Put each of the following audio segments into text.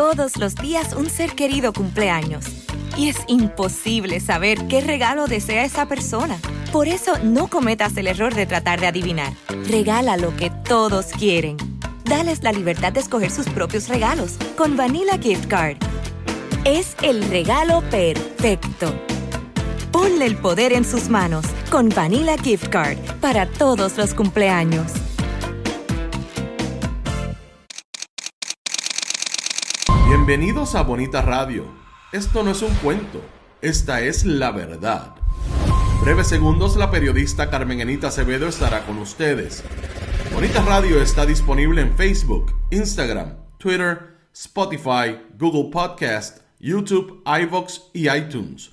Todos los días un ser querido cumpleaños. Y es imposible saber qué regalo desea esa persona. Por eso no cometas el error de tratar de adivinar. Regala lo que todos quieren. Dales la libertad de escoger sus propios regalos con Vanilla Gift Card. Es el regalo perfecto. Ponle el poder en sus manos con Vanilla Gift Card para todos los cumpleaños. Bienvenidos a Bonita Radio. Esto no es un cuento, esta es la verdad. En breves segundos, la periodista Carmen Enita Acevedo estará con ustedes. Bonita Radio está disponible en Facebook, Instagram, Twitter, Spotify, Google Podcast, YouTube, iVoox y iTunes.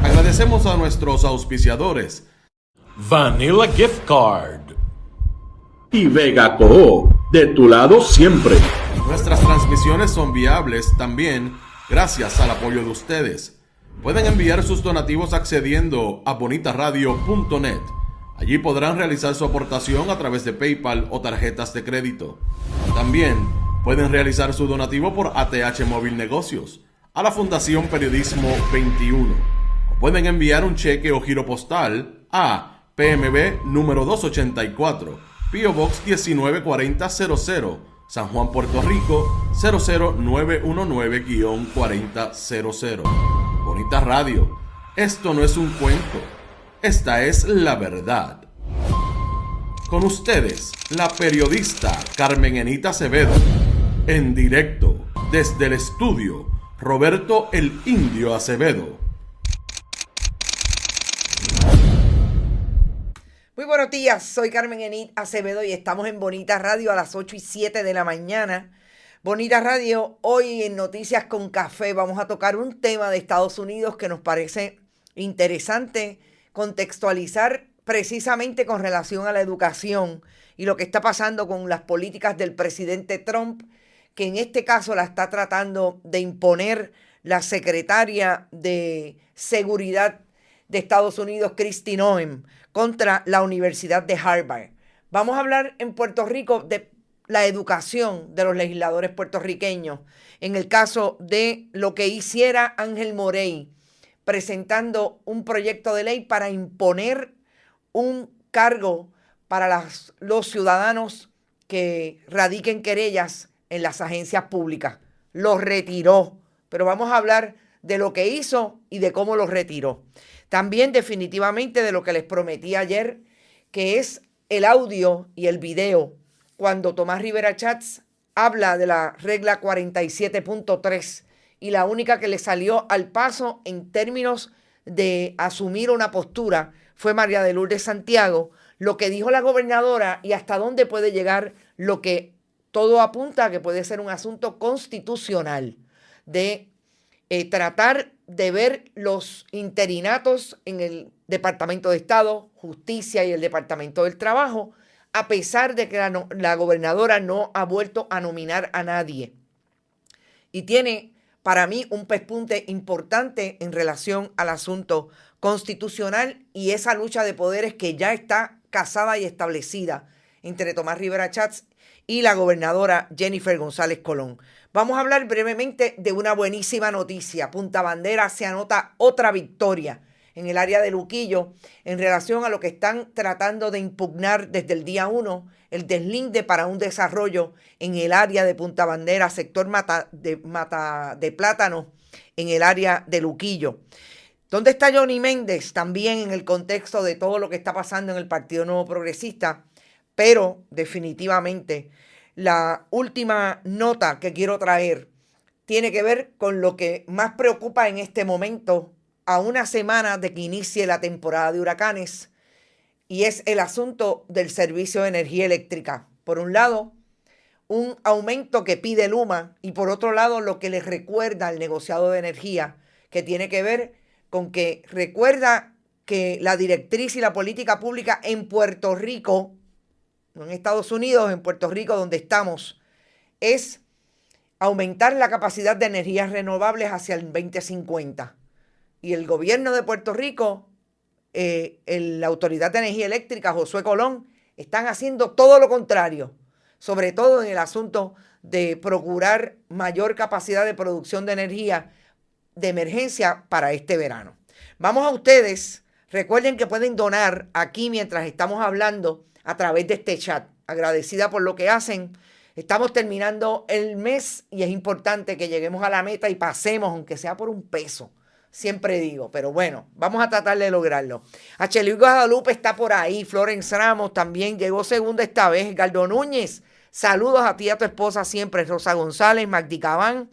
Agradecemos a nuestros auspiciadores Vanilla Gift Card y Vega Coop, de tu lado siempre. Nuestras transmisiones son viables también gracias al apoyo de ustedes. Pueden enviar sus donativos accediendo a bonitaradio.net. Allí podrán realizar su aportación a través de PayPal o tarjetas de crédito. También pueden realizar su donativo por ATH Móvil Negocios a la Fundación Periodismo 21. Pueden enviar un cheque o giro postal a PMB número 284, P.O. Box 194000, San Juan, Puerto Rico 00919-4000. Bonita Radio, esto no es un cuento, esta es la verdad. Con ustedes, la periodista Carmen Enita Acevedo, en directo desde el estudio Roberto el Indio Acevedo. Muy buenos días, soy Carmen Enit Acevedo y estamos en Bonita Radio a las 8:07 de la mañana. Bonita Radio, hoy en Noticias con Café vamos a tocar un tema de Estados Unidos que nos parece interesante contextualizar precisamente con relación a la educación y lo que está pasando con las políticas del presidente Trump, que en este caso la está tratando de imponer la secretaria de Seguridad de Estados Unidos, Kristi Noem, contra la Universidad de Harvard. Vamos a hablar en Puerto Rico de la educación de los legisladores puertorriqueños, en el caso de lo que hiciera Ángel Morey, presentando un proyecto de ley para imponer un cargo para los ciudadanos que radiquen querellas en las agencias públicas. Lo retiró, pero vamos a hablar de lo que hizo y de cómo lo retiró. También definitivamente de lo que les prometí ayer, que es el audio y el video, cuando Tomás Rivera Chats habla de la regla 47.3 y la única que le salió al paso en términos de asumir una postura fue María de Lourdes Santiago, lo que dijo la gobernadora y hasta dónde puede llegar lo que todo apunta a que puede ser un asunto constitucional de tratar de ver los interinatos en el Departamento de Estado, Justicia y el Departamento del Trabajo, a pesar de que la gobernadora no ha vuelto a nominar a nadie. Y tiene para mí un pespunte importante en relación al asunto constitucional y esa lucha de poderes que ya está casada y establecida entre Tomás Rivera Chats y la gobernadora Jennifer González Colón. Vamos a hablar brevemente de una buenísima noticia. Punta Bandera se anota otra victoria en el área de Luquillo en relación a lo que están tratando de impugnar desde el día 1, el deslinde para un desarrollo en el área de Punta Bandera, sector Mata de Plátano, en el área de Luquillo. ¿Dónde está Johnny Méndez? También en el contexto de todo lo que está pasando en el Partido Nuevo Progresista, pero definitivamente la última nota que quiero traer tiene que ver con lo que más preocupa en este momento, a una semana de que inicie la temporada de huracanes, y es el asunto del servicio de energía eléctrica. Por un lado, un aumento que pide Luma, y por otro lado, lo que le recuerda al negociado de energía, que tiene que ver con que recuerda que la directriz y la política pública en Puerto Rico, no en Estados Unidos, en Puerto Rico donde estamos, es aumentar la capacidad de energías renovables hacia el 2050. Y el gobierno de Puerto Rico, la Autoridad de Energía Eléctrica, Josué Colón, están haciendo todo lo contrario. sobre todo en el asunto de procurar mayor capacidad de producción de energía de emergencia para este verano. Vamos a ustedes. Recuerden que pueden donar aquí mientras estamos hablando a través de este chat. Agradecida por lo que hacen. Estamos terminando el mes y es importante que lleguemos a la meta y pasemos, aunque sea por $1. Siempre digo, pero bueno, vamos a tratar de lograrlo. Luis Guadalupe está por ahí. Florence Ramos también llegó segunda esta vez. Galdo Núñez, saludos a ti y a tu esposa siempre. Rosa González, Magdi Cabán.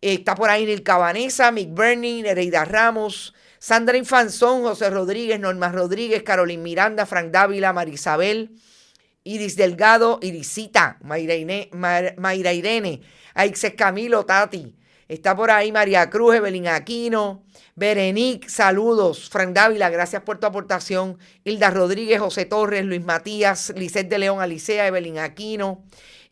Está por ahí Nil Cabanesa, Mick Bernie, Nereida Ramos, Sandra Infanzón, José Rodríguez, Norma Rodríguez, Carolyn Miranda, Frank Dávila, Marisabel, Iris Delgado, Irisita, Mayra Irene, Aixes Camilo, Tati. Está por ahí María Cruz, Evelyn Aquino, Berenique, saludos. Frank Dávila, gracias por tu aportación. Hilda Rodríguez, José Torres, Luis Matías, Lisette de León, Alicea, Evelyn Aquino.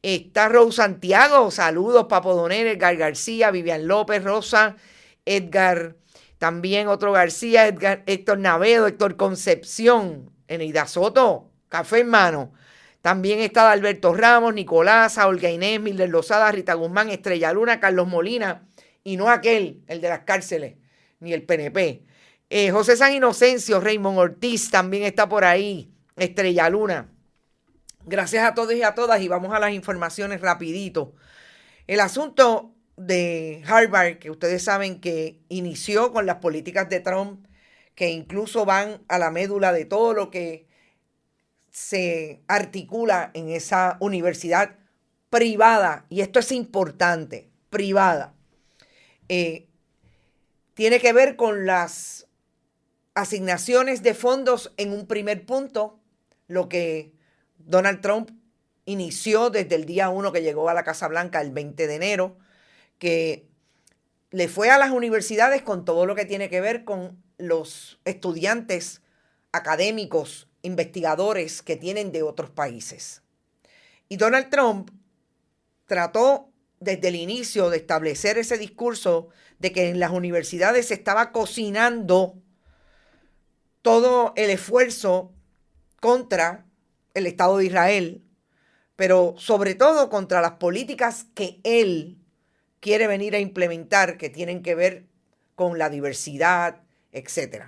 Está Rose Santiago, saludos. Papo Donel, Edgar García, Vivian López, Rosa, Edgar, también otro García, Héctor Navedo, Héctor Concepción, Eneida Soto, café en mano. También está Alberto Ramos, Nicolás, Olga Inés, Mildred Lozada, Rita Guzmán, Estrella Luna, Carlos Molina, y no aquel, el de las cárceles, ni el PNP. José San Inocencio, Raymond Ortiz también está por ahí, Estrella Luna. Gracias a todos y a todas y vamos a las informaciones rapidito. El asunto de Harvard, que ustedes saben que inició con las políticas de Trump, que incluso van a la médula de todo lo que se articula en esa universidad privada, y esto es importante, privada. Tiene que ver con las asignaciones de fondos en un primer punto, lo que Donald Trump inició desde el día 1 que llegó a la Casa Blanca, el 20 de enero, que le fue a las universidades con todo lo que tiene que ver con los estudiantes académicos, investigadores que tienen de otros países. Y Donald Trump trató desde el inicio de establecer ese discurso de que en las universidades se estaba cocinando todo el esfuerzo contra el Estado de Israel, pero sobre todo contra las políticas que él quiere venir a implementar, que tienen que ver con la diversidad, etc.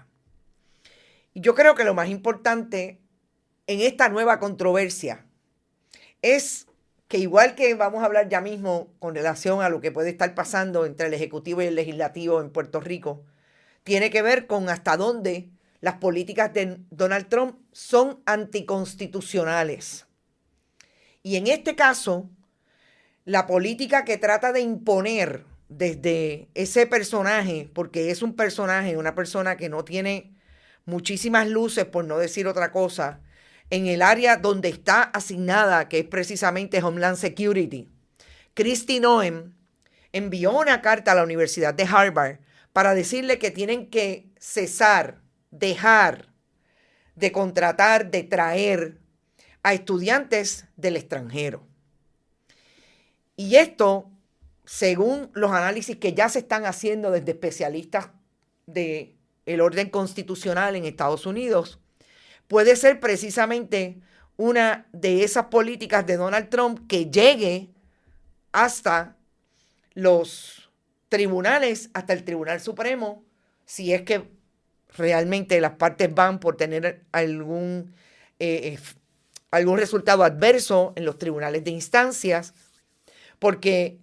Y yo creo que lo más importante en esta nueva controversia es que, igual que vamos a hablar ya mismo con relación a lo que puede estar pasando entre el Ejecutivo y el Legislativo en Puerto Rico, tiene que ver con hasta dónde las políticas de Donald Trump son anticonstitucionales. Y en este caso, la política que trata de imponer desde ese personaje, porque es un personaje, una persona que no tiene muchísimas luces, por no decir otra cosa, en el área donde está asignada, que es precisamente Homeland Security. Kristi Noem envió una carta a la Universidad de Harvard para decirle que tienen que cesar, dejar de contratar, de traer a estudiantes del extranjero. Y esto, según los análisis que ya se están haciendo desde especialistas del orden constitucional en Estados Unidos, puede ser precisamente una de esas políticas de Donald Trump que llegue hasta los tribunales, hasta el Tribunal Supremo, si es que realmente las partes van por tener algún resultado adverso en los tribunales de instancias, porque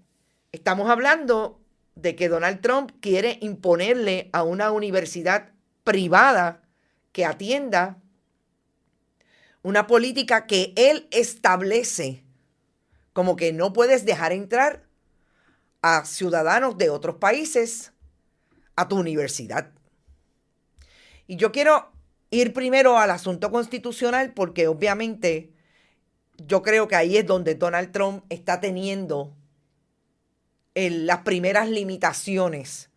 estamos hablando de que Donald Trump quiere imponerle a una universidad privada que atienda una política que él establece, como que no puedes dejar entrar a ciudadanos de otros países a tu universidad. Y yo quiero ir primero al asunto constitucional, porque obviamente yo creo que ahí es donde Donald Trump está teniendo las primeras limitaciones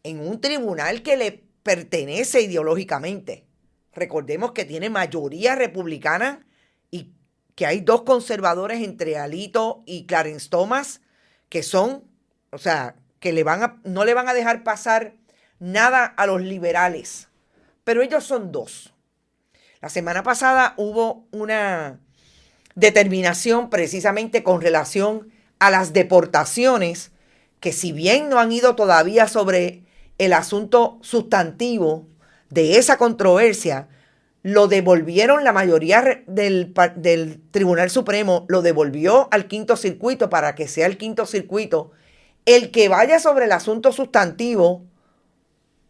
en un tribunal que le pertenece ideológicamente. Recordemos que tiene mayoría republicana y que hay dos conservadores entre Alito y Clarence Thomas que son, o sea, que no le van a dejar pasar nada a los liberales. Pero ellos son dos. La semana pasada hubo una determinación precisamente con relación a las deportaciones, que si bien no han ido todavía sobre el asunto sustantivo de esa controversia, lo devolvieron la mayoría del Tribunal Supremo, lo devolvió al Quinto Circuito para que sea el Quinto Circuito el que vaya sobre el asunto sustantivo,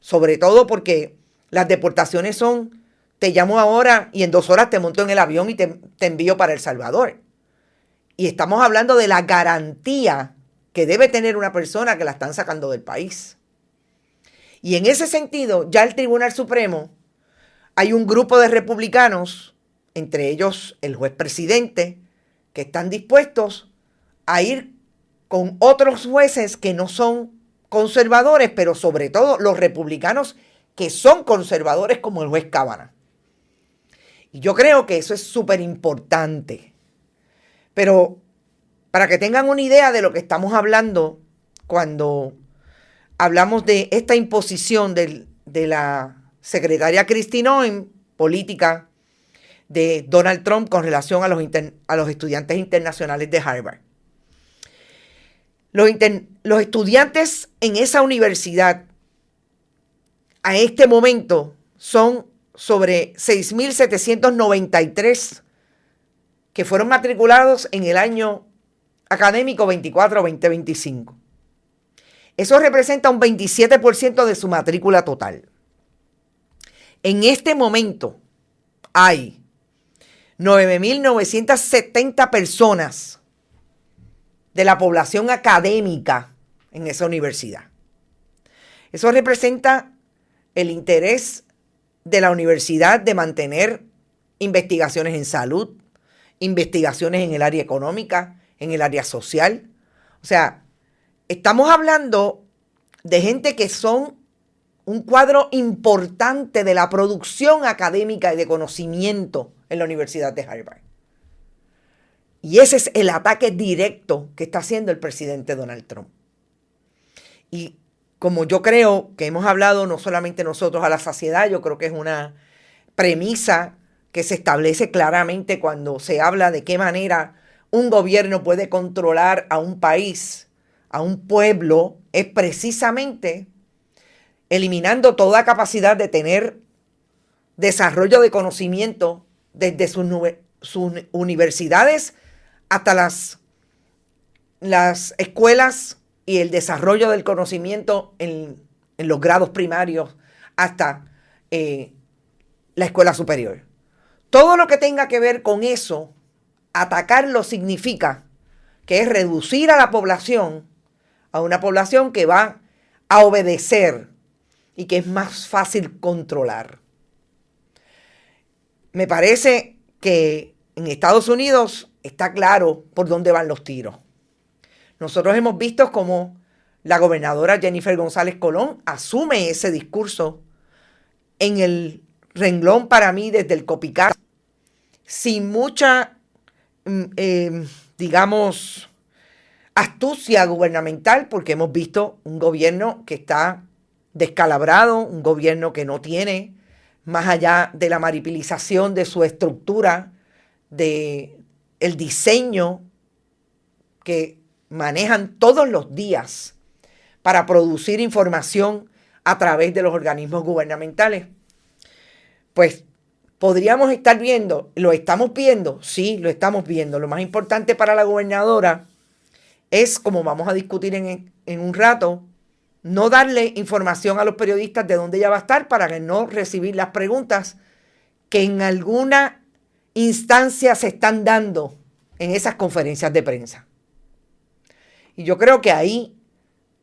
sobre todo porque las deportaciones son, te llamo ahora y en 2 horas te monto en el avión y te envío para El Salvador. Y estamos hablando de la garantía que debe tener una persona que la están sacando del país. Y en ese sentido, ya el Tribunal Supremo, hay un grupo de republicanos, entre ellos el juez presidente, que están dispuestos a ir con otros jueces que no son conservadores, pero sobre todo los republicanos que son conservadores como el juez Kavanaugh. Y yo creo que eso es súper importante. Pero para que tengan una idea de lo que estamos hablando cuando hablamos de esta imposición de la secretaria Kristi Noem, política de Donald Trump con relación a los estudiantes internacionales de Harvard. Los estudiantes en esa universidad a este momento son sobre 6.793 que fueron matriculados en el año académico 24-2025. Eso representa un 27% de su matrícula total. En este momento hay 9.970 personas de la población académica en esa universidad. Eso representa el interés de la universidad de mantener investigaciones en salud, investigaciones en el área económica, en el área social. O sea, estamos hablando de gente que son un cuadro importante de la producción académica y de conocimiento en la Universidad de Harvard. Y ese es el ataque directo que está haciendo el presidente Donald Trump. Y como yo creo que hemos hablado no solamente nosotros a la saciedad, yo creo que es una premisa que se establece claramente cuando se habla de qué manera un gobierno puede controlar a un país, a un pueblo, es precisamente eliminando toda capacidad de tener desarrollo de conocimiento desde sus universidades hasta las escuelas y el desarrollo del conocimiento en los grados primarios hasta la escuela superior. Todo lo que tenga que ver con eso, atacarlo significa que es reducir a la población, a una población que va a obedecer y que es más fácil controlar. Me parece que en Estados Unidos está claro por dónde van los tiros. Nosotros hemos visto cómo la gobernadora Jennifer González Colón asume ese discurso en el renglón para mí desde el copycat, sin mucha, digamos, astucia gubernamental, porque hemos visto un gobierno que está descalabrado, un gobierno que no tiene, más allá de la maripilización de su estructura, de el diseño que manejan todos los días para producir información a través de los organismos gubernamentales. Pues podríamos estar viendo, ¿lo estamos viendo? Sí, lo estamos viendo. Lo más importante para la gobernadora es, como vamos a discutir en un rato, no darle información a los periodistas de dónde ella va a estar para no recibir las preguntas que en alguna instancia se están dando en esas conferencias de prensa. Y yo creo que ahí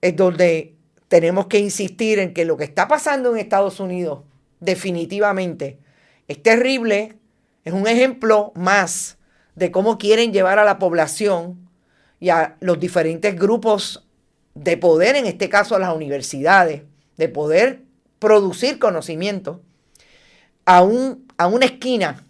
es donde tenemos que insistir en que lo que está pasando en Estados Unidos definitivamente es terrible, es un ejemplo más de cómo quieren llevar a la población y a los diferentes grupos de poder, en este caso a las universidades, de poder producir conocimiento a una esquina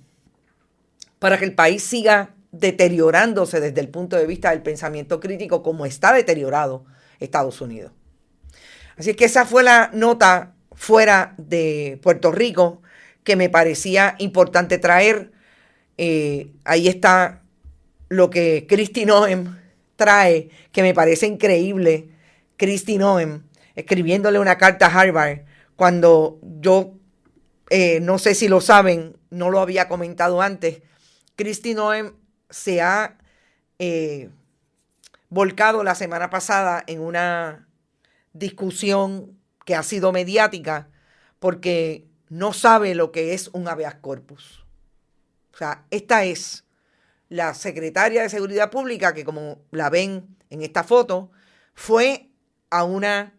para que el país siga deteriorándose desde el punto de vista del pensamiento crítico como está deteriorado Estados Unidos. Así es que esa fue la nota fuera de Puerto Rico que me parecía importante traer. Ahí está lo que Kristi Noem trae, que me parece increíble. Kristi Noem escribiéndole una carta a Harvard, cuando yo, no sé si lo saben, no lo había comentado antes, Kristi Noem se ha volcado la semana pasada en una discusión que ha sido mediática porque no sabe lo que es un habeas corpus. O sea, esta es la secretaria de Seguridad Pública que, como la ven en esta foto, fue a una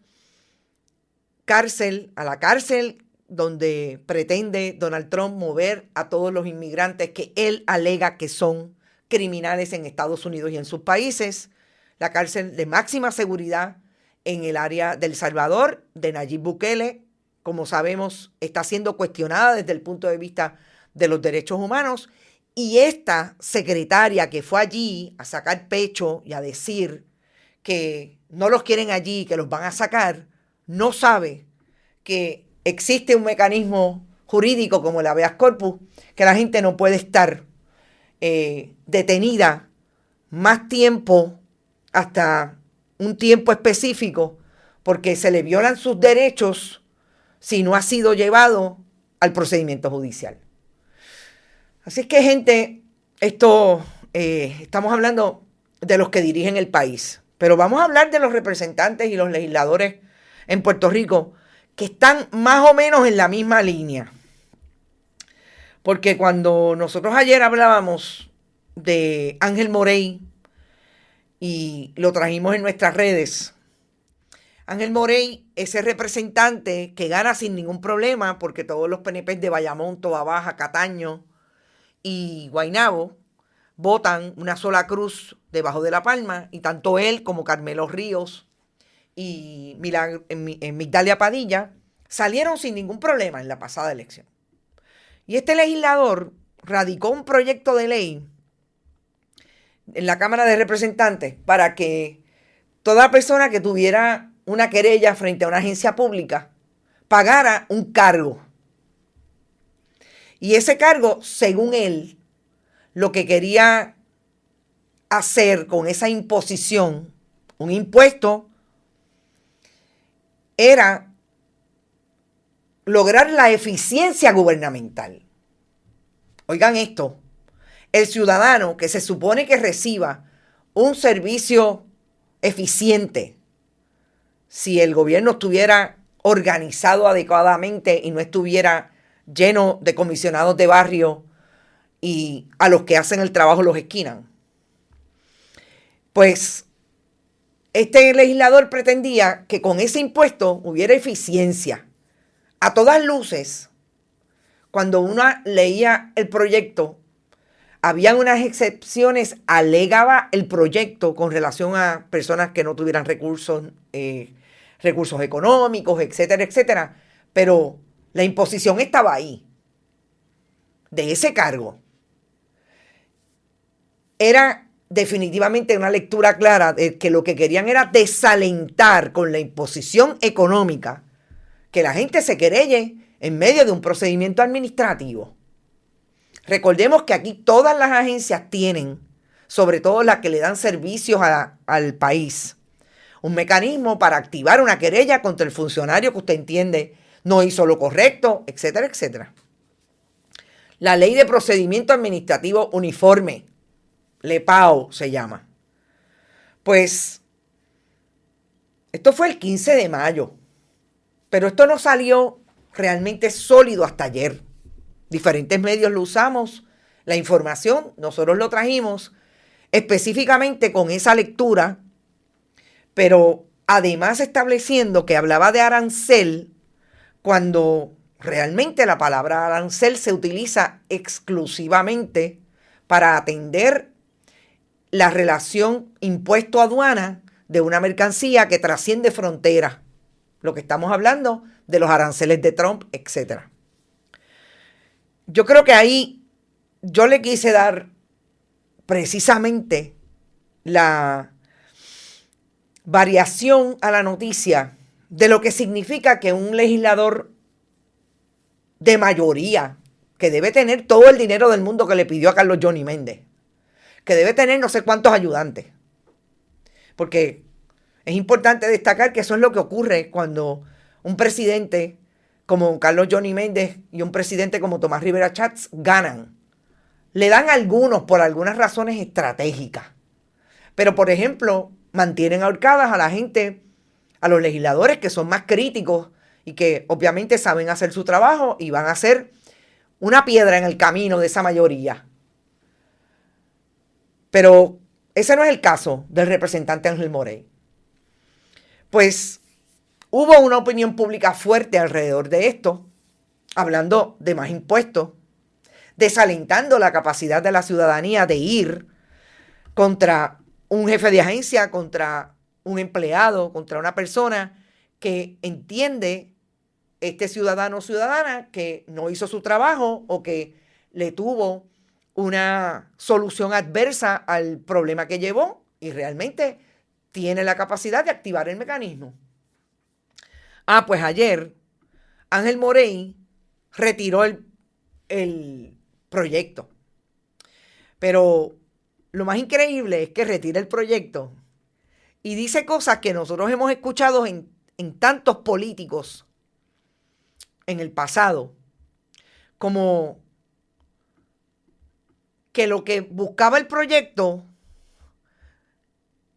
cárcel, a la cárcel donde pretende Donald Trump mover a todos los inmigrantes que él alega que son criminales en Estados Unidos y en sus países, la cárcel de máxima seguridad en el área del Salvador, de Nayib Bukele, como sabemos, está siendo cuestionada desde el punto de vista de los derechos humanos, y esta secretaria que fue allí a sacar pecho y a decir que no los quieren allí, que los van a sacar, no sabe que existe un mecanismo jurídico como el habeas corpus, que la gente no puede estar detenida más tiempo, hasta un tiempo específico, porque se le violan sus derechos si no ha sido llevado al procedimiento judicial. Así es que, gente, esto estamos hablando de los que dirigen el país, pero vamos a hablar de los representantes y los legisladores en Puerto Rico que están más o menos en la misma línea. Porque cuando nosotros ayer hablábamos de Ángel Morey y lo trajimos en nuestras redes, Ángel Morey, ese representante que gana sin ningún problema, porque todos los PNP de Bayamón, Toa Baja, Cataño y Guaynabo votan una sola cruz debajo de la palma, y tanto él como Carmelo Ríos y Migdalia Padilla salieron sin ningún problema en la pasada elección. Y este legislador radicó un proyecto de ley en la Cámara de Representantes para que toda persona que tuviera una querella frente a una agencia pública pagara un cargo. Y ese cargo, según él, lo que quería hacer con esa imposición, un impuesto, era lograr la eficiencia gubernamental. Oigan esto, el ciudadano que se supone que reciba un servicio eficiente, si el gobierno estuviera organizado adecuadamente y no estuviera lleno de comisionados de barrio y a los que hacen el trabajo los esquinan, pues este legislador pretendía que con ese impuesto hubiera eficiencia. A todas luces, cuando uno leía el proyecto, habían unas excepciones, alegaba el proyecto con relación a personas que no tuvieran recursos económicos, etcétera, etcétera. Pero la imposición estaba ahí, de ese cargo. Era definitivamente una lectura clara de que lo que querían era desalentar con la imposición económica que la gente se querelle en medio de un procedimiento administrativo. Recordemos que aquí todas las agencias tienen, sobre todo las que le dan servicios al país, un mecanismo para activar una querella contra el funcionario que usted entiende no hizo lo correcto, etcétera, etcétera. La Ley de Procedimiento Administrativo Uniforme, LEPAO se llama. Pues esto fue el 15 de mayo, pero esto no salió realmente sólido hasta ayer. Diferentes medios lo usamos, la información nosotros lo trajimos específicamente con esa lectura, pero además estableciendo que hablaba de arancel cuando realmente la palabra arancel se utiliza exclusivamente para atender la relación impuesto-aduana de una mercancía que trasciende fronteras. Lo que estamos hablando de los aranceles de Trump, etc. Yo creo que ahí yo le quise dar precisamente la variación a la noticia de lo que significa que un legislador de mayoría, que debe tener todo el dinero del mundo que le pidió a Carlos Johnny Méndez, que debe tener no sé cuántos ayudantes. Porque es importante destacar que eso es lo que ocurre cuando un presidente como Carlos Johnny Méndez y un presidente como Tomás Rivera Chats ganan. Le dan algunos por algunas razones estratégicas. Pero, por ejemplo, mantienen ahorcadas a la gente, a los legisladores que son más críticos y que obviamente saben hacer su trabajo y van a ser una piedra en el camino de esa mayoría. Pero ese no es el caso del representante Ángel Morey. Pues hubo una opinión pública fuerte alrededor de esto, hablando de más impuestos, desalentando la capacidad de la ciudadanía de ir contra un jefe de agencia, contra un empleado, contra una persona que entiende, este ciudadano o ciudadana, que no hizo su trabajo o que le tuvo una solución adversa al problema que llevó y realmente tiene la capacidad de activar el mecanismo. Pues ayer Ángel Morey retiró el proyecto. Pero lo más increíble es que retira el proyecto y dice cosas que nosotros hemos escuchado en tantos políticos en el pasado, como que lo que buscaba el proyecto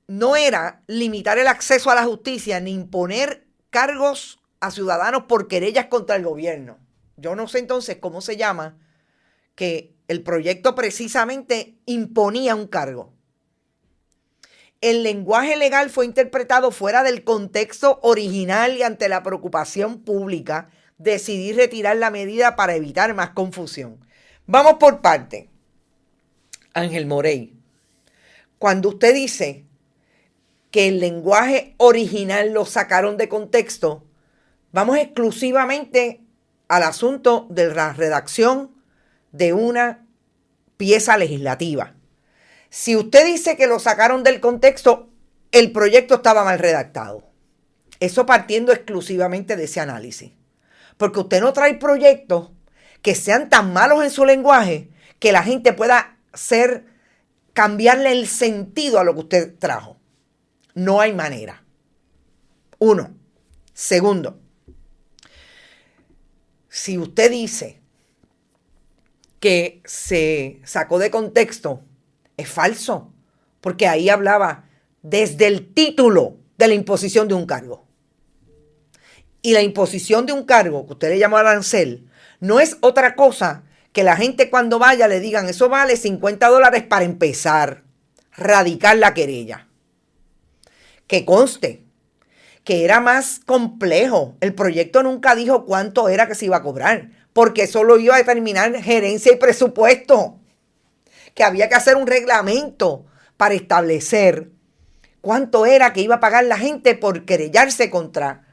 no era limitar el acceso a la justicia ni imponer cargos a ciudadanos por querellas contra el gobierno. Yo no sé entonces cómo se llama que el proyecto precisamente imponía un cargo. El lenguaje legal fue interpretado fuera del contexto original y ante la preocupación pública decidí retirar la medida para evitar más confusión. Vamos por parte. Ángel Morey, cuando usted dice que el lenguaje original lo sacaron de contexto, vamos exclusivamente al asunto de la redacción de una pieza legislativa. Si usted dice que lo sacaron del contexto, el proyecto estaba mal redactado. Eso partiendo exclusivamente de ese análisis. Porque usted no trae proyectos que sean tan malos en su lenguaje que la gente pueda cambiarle el sentido a lo que usted trajo. No hay manera. Uno. Segundo, si usted dice que se sacó de contexto, es falso, porque ahí hablaba desde el título de la imposición de un cargo. Y la imposición de un cargo, que usted le llamó arancel, no es otra cosa que la gente cuando vaya le digan, eso vale $50 para empezar, radicar la querella. Que conste que era más complejo. El proyecto nunca dijo cuánto era que se iba a cobrar, porque solo iba a determinar gerencia y presupuesto. Que había que hacer un reglamento para establecer cuánto era que iba a pagar la gente por querellarse contra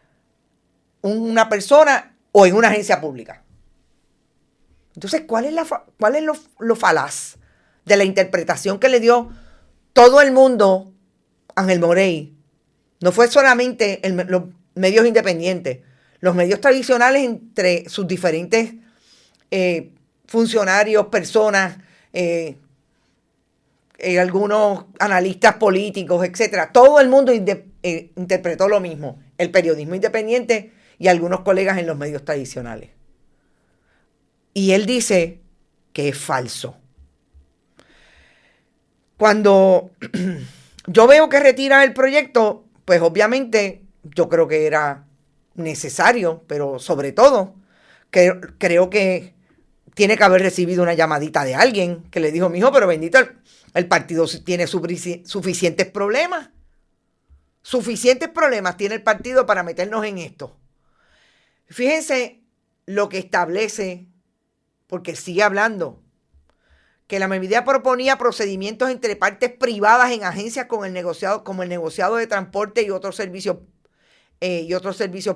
una persona o en una agencia pública. Entonces, ¿cuál es lo falaz de la interpretación que le dio todo el mundo a Ángel Morey? No fue solamente los medios independientes, los medios tradicionales entre sus diferentes funcionarios, personas, algunos analistas políticos, etcétera. Todo el mundo interpretó lo mismo, el periodismo independiente y algunos colegas en los medios tradicionales. Y él dice que es falso. Cuando yo veo que retira el proyecto, pues obviamente yo creo que era necesario, pero sobre todo creo que tiene que haber recibido una llamadita de alguien que le dijo, mijo, pero bendito, el partido tiene suficientes problemas. Suficientes problemas tiene el partido para meternos en esto. Fíjense lo que establece, porque sigue hablando, que la medida proponía procedimientos entre partes privadas en agencias como el negociado de transporte y otros servicios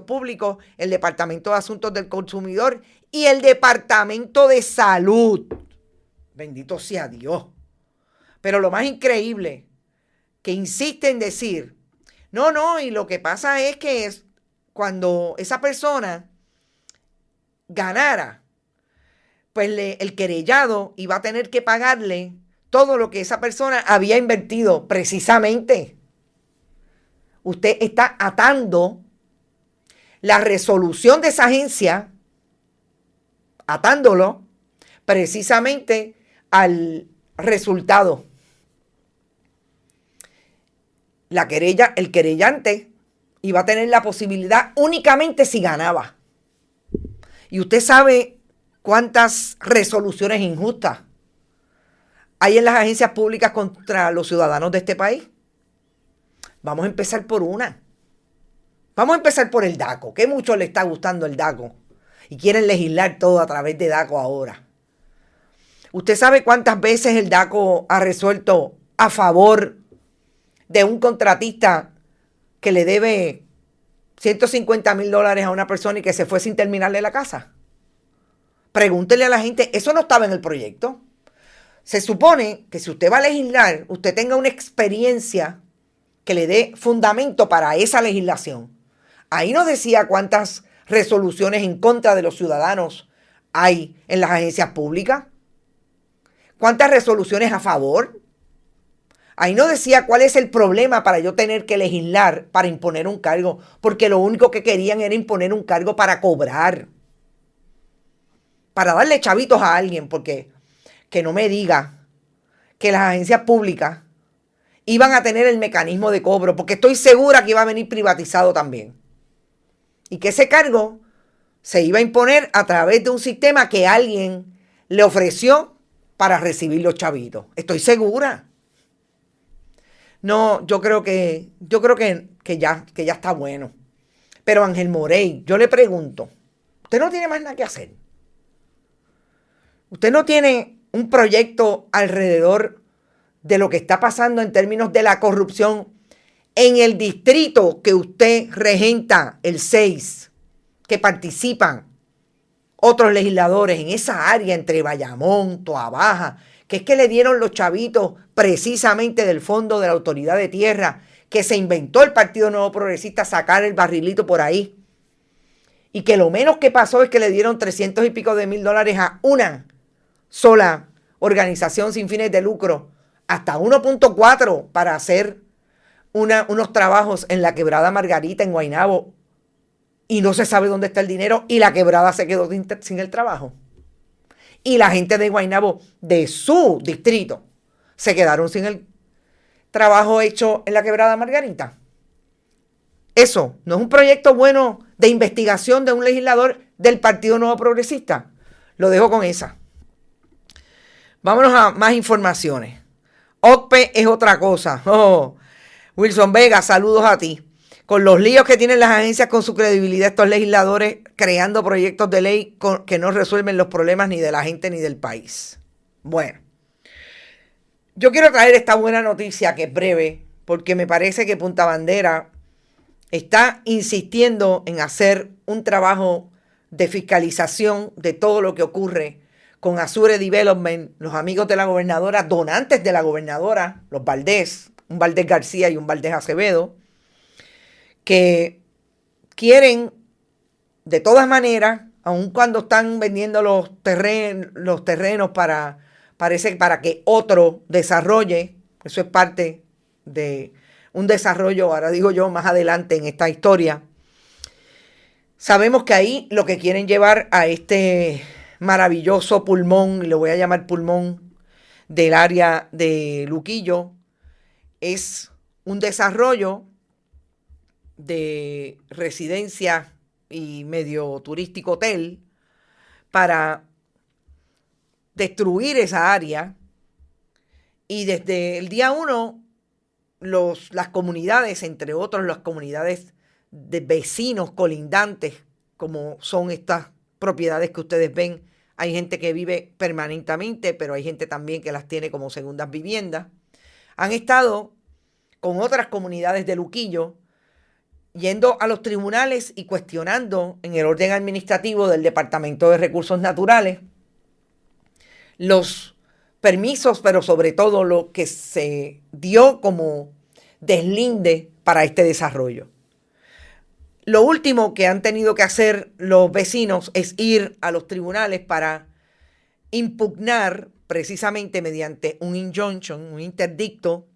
públicos, el Departamento de Asuntos del Consumidor y el Departamento de Salud. Bendito sea Dios. Pero lo más increíble, que insiste en decir, no, y lo que pasa es que cuando esa persona ganara, pues el querellado iba a tener que pagarle todo lo que esa persona había invertido. Precisamente, usted está atando la resolución de esa agencia, atándolo precisamente al resultado. El querellante iba a tener la posibilidad únicamente si ganaba. Y usted sabe cuántas resoluciones injustas hay en las agencias públicas contra los ciudadanos de este país. Vamos a empezar por una. Vamos a empezar por el DACO, que mucho le está gustando el DACO y quieren legislar todo a través de DACO ahora. ¿Usted sabe cuántas veces el DACO ha resuelto a favor de un contratista que le debe $150,000 a una persona y que se fue sin terminarle la casa? Pregúntele a la gente, eso no estaba en el proyecto. Se supone que si usted va a legislar, usted tenga una experiencia que le dé fundamento para esa legislación. Ahí nos decía cuántas resoluciones en contra de los ciudadanos hay en las agencias públicas. ¿Cuántas resoluciones a favor? Ahí no decía cuál es el problema para yo tener que legislar para imponer un cargo, porque lo único que querían era imponer un cargo para cobrar, para darle chavitos a alguien, porque que no me diga que las agencias públicas iban a tener el mecanismo de cobro, porque estoy segura que iba a venir privatizado también. Y que ese cargo se iba a imponer a través de un sistema que alguien le ofreció para recibir los chavitos. Estoy segura. No, yo creo que ya está bueno. Pero Ángel Morey, yo le pregunto, usted no tiene más nada que hacer. Usted no tiene un proyecto alrededor de lo que está pasando en términos de la corrupción en el distrito que usted regenta, el 6, que participan otros legisladores en esa área entre Bayamón, Toabaja, que es que le dieron los chavitos precisamente del fondo de la Autoridad de Tierra, que se inventó el Partido Nuevo Progresista sacar el barrilito por ahí. Y que lo menos que pasó es que le dieron $300 y pico de mil a una sola organización sin fines de lucro, hasta 1.4 para hacer unos trabajos en la Quebrada Margarita, en Guaynabo, y no se sabe dónde está el dinero, y la quebrada se quedó sin el trabajo. Y la gente de Guaynabo, de su distrito, se quedaron sin el trabajo hecho en la Quebrada Margarita. Eso no es un proyecto bueno de investigación de un legislador del Partido Nuevo Progresista. Lo dejo con esa. Vámonos a más informaciones. OCPE es otra cosa. Oh, Wilson Vega, saludos a ti. Con los líos que tienen las agencias con su credibilidad, estos legisladores creando proyectos de ley que no resuelven los problemas ni de la gente ni del país. Bueno, yo quiero traer esta buena noticia que es breve, porque me parece que Punta Bandera está insistiendo en hacer un trabajo de fiscalización de todo lo que ocurre con Azure Development, los amigos de la gobernadora, donantes de la gobernadora, los Valdés, un Valdés García y un Valdés Acevedo, que quieren de todas maneras, aun cuando están vendiendo los terrenos para que otro desarrolle, eso es parte de un desarrollo, ahora digo yo, más adelante en esta historia. Sabemos que ahí lo que quieren llevar a este maravilloso pulmón, y lo voy a llamar pulmón, del área de Luquillo, es un desarrollo de residencia y medio turístico hotel para destruir esa área, y desde el día 1 las comunidades, entre otros las comunidades de vecinos colindantes, como son estas propiedades que ustedes ven, hay gente que vive permanentemente, pero hay gente también que las tiene como segundas viviendas, han estado con otras comunidades de Luquillo yendo a los tribunales y cuestionando en el orden administrativo del Departamento de Recursos Naturales los permisos, pero sobre todo lo que se dio como deslinde para este desarrollo. Lo último que han tenido que hacer los vecinos es ir a los tribunales para impugnar precisamente mediante un injunction, un interdicto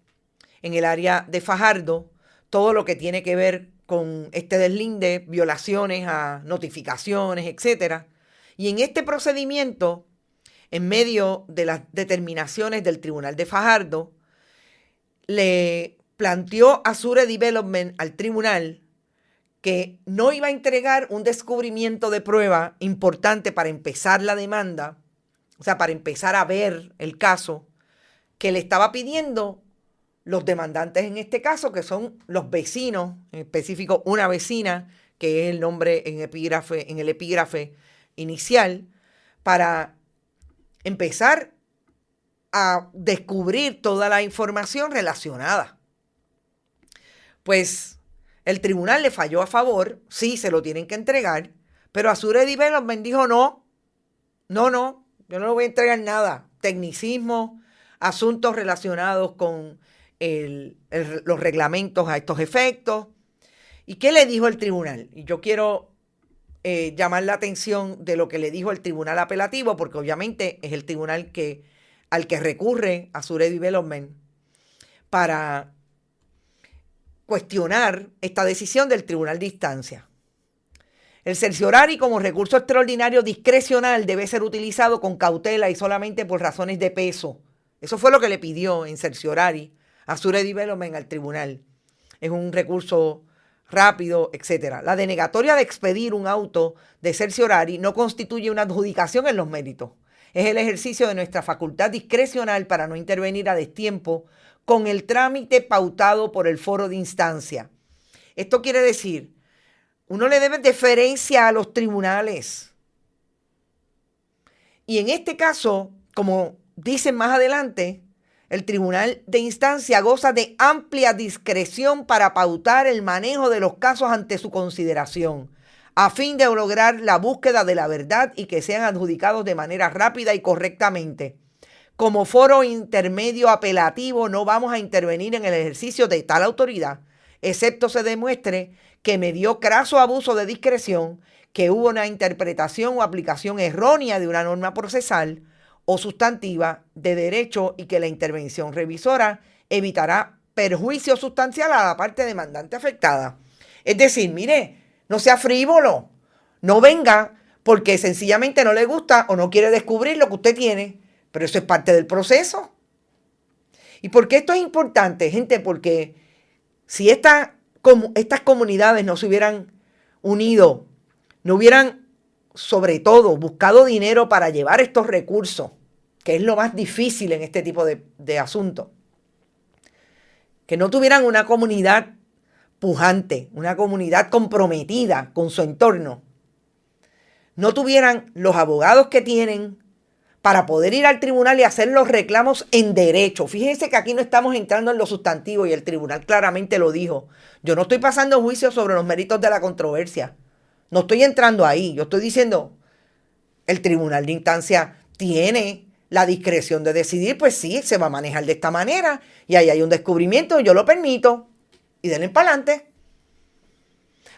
en el área de Fajardo, todo lo que tiene que ver con este deslinde, violaciones a notificaciones, etc. Y en este procedimiento, en medio de las determinaciones del Tribunal de Fajardo, le planteó Azure Development al tribunal que no iba a entregar un descubrimiento de prueba importante para empezar la demanda, o sea, para empezar a ver el caso, que le estaba pidiendo los demandantes en este caso, que son los vecinos, en específico una vecina, que es el nombre en el epígrafe inicial, para empezar a descubrir toda la información relacionada. Pues el tribunal le falló a favor, sí, se lo tienen que entregar, pero Azure Development dijo no, yo no le voy a entregar nada. Tecnicismo, asuntos relacionados con los reglamentos a estos efectos. ¿Y qué le dijo el tribunal? Y yo quiero llamar la atención de lo que le dijo el tribunal apelativo, porque obviamente es el tribunal al que recurre Azure Development para cuestionar esta decisión del tribunal de instancia. El cerciorari como recurso extraordinario discrecional debe ser utilizado con cautela y solamente por razones de peso. Eso fue lo que le pidió en cerciorari Azure Development al tribunal. Es un recurso rápido, etc. La denegatoria de expedir un auto de cerciorari no constituye una adjudicación en los méritos. Es el ejercicio de nuestra facultad discrecional para no intervenir a destiempo con el trámite pautado por el foro de instancia. Esto quiere decir, uno le debe deferencia a los tribunales. Y en este caso, como dicen más adelante, el tribunal de instancia goza de amplia discreción para pautar el manejo de los casos ante su consideración, a fin de lograr la búsqueda de la verdad y que sean adjudicados de manera rápida y correctamente. Como foro intermedio apelativo no vamos a intervenir en el ejercicio de tal autoridad, excepto se demuestre que medió craso abuso de discreción, que hubo una interpretación o aplicación errónea de una norma procesal o sustantiva de derecho y que la intervención revisora evitará perjuicio sustancial a la parte demandante afectada. Es decir, mire, no sea frívolo, no venga porque sencillamente no le gusta o no quiere descubrir lo que usted tiene, pero eso es parte del proceso. ¿Y por qué esto es importante, gente? Porque si estas comunidades no se hubieran unido, no hubieran sobre todo buscado dinero para llevar estos recursos, que es lo más difícil en este tipo de asuntos, que no tuvieran una comunidad pujante, una comunidad comprometida con su entorno, no tuvieran los abogados que tienen para poder ir al tribunal y hacer los reclamos en derecho. Fíjense que aquí no estamos entrando en lo sustantivo y el tribunal claramente lo dijo. Yo no estoy pasando juicio sobre los méritos de la controversia. No estoy entrando ahí. Yo estoy diciendo, el tribunal de instancia tiene la discreción de decidir, pues sí, se va a manejar de esta manera y ahí hay un descubrimiento, yo lo permito y denle para adelante.